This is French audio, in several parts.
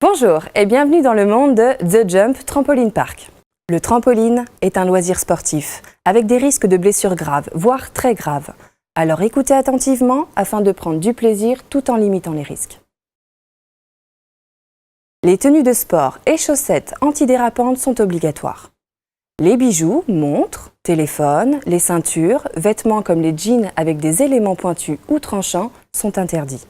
Bonjour et bienvenue dans le monde de The Jump Trampoline Park. Le trampoline est un loisir sportif avec des risques de blessures graves, voire très graves. Alors écoutez attentivement afin de prendre du plaisir tout en limitant les risques. Les tenues de sport et chaussettes antidérapantes sont obligatoires. Les bijoux, montres, téléphones, les ceintures, vêtements comme les jeans avec des éléments pointus ou tranchants sont interdits.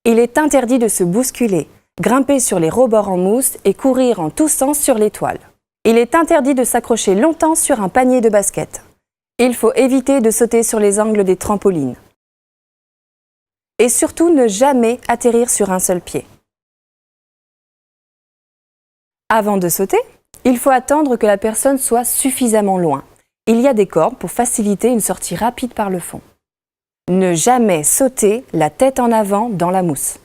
Il est interdit de se bousculer, grimper sur les rebords en mousse et courir en tous sens sur les toiles. Il est interdit de s'accrocher longtemps sur un panier de basket. Il faut éviter de sauter sur les angles des trampolines. Et surtout, ne jamais atterrir sur un seul pied. Avant de sauter, il faut attendre que la personne soit suffisamment loin. Il y a des cordes pour faciliter une sortie rapide par le fond. Ne jamais sauter la tête en avant dans la mousse.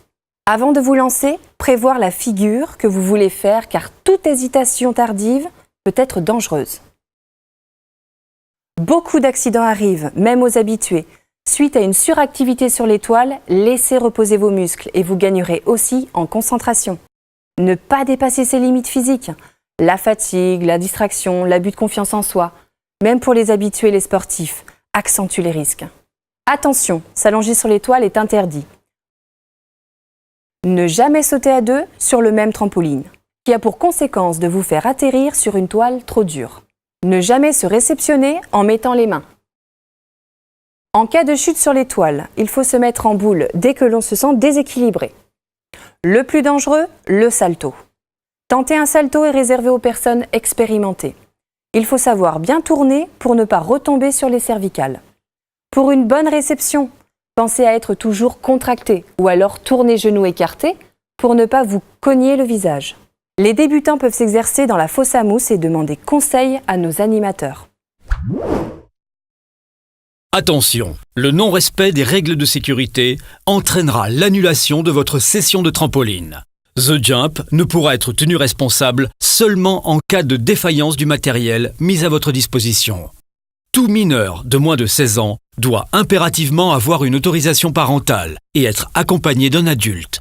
Avant de vous lancer, prévoir la figure que vous voulez faire car toute hésitation tardive peut être dangereuse. Beaucoup d'accidents arrivent, même aux habitués. Suite à une suractivité sur les toiles, laissez reposer vos muscles et vous gagnerez aussi en concentration. Ne pas dépasser ses limites physiques. La fatigue, la distraction, l'abus de confiance en soi, même pour les habitués et les sportifs, accentuent les risques. Attention, s'allonger sur les toiles est interdit. Ne jamais sauter à deux sur le même trampoline, qui a pour conséquence de vous faire atterrir sur une toile trop dure. Ne jamais se réceptionner en mettant les mains. En cas de chute sur les toiles, il faut se mettre en boule dès que l'on se sent déséquilibré. Le plus dangereux, le salto. Tenter un salto est réservé aux personnes expérimentées. Il faut savoir bien tourner pour ne pas retomber sur les cervicales. Pour une bonne réception, pensez à être toujours contracté ou alors tourner genoux écartés pour ne pas vous cogner le visage. Les débutants peuvent s'exercer dans la fosse à mousse et demander conseil à nos animateurs. Attention, le non-respect des règles de sécurité entraînera l'annulation de votre session de trampoline. The Jump ne pourra être tenu responsable seulement en cas de défaillance du matériel mis à votre disposition. Tout mineur de moins de 16 ans doit impérativement avoir une autorisation parentale et être accompagné d'un adulte.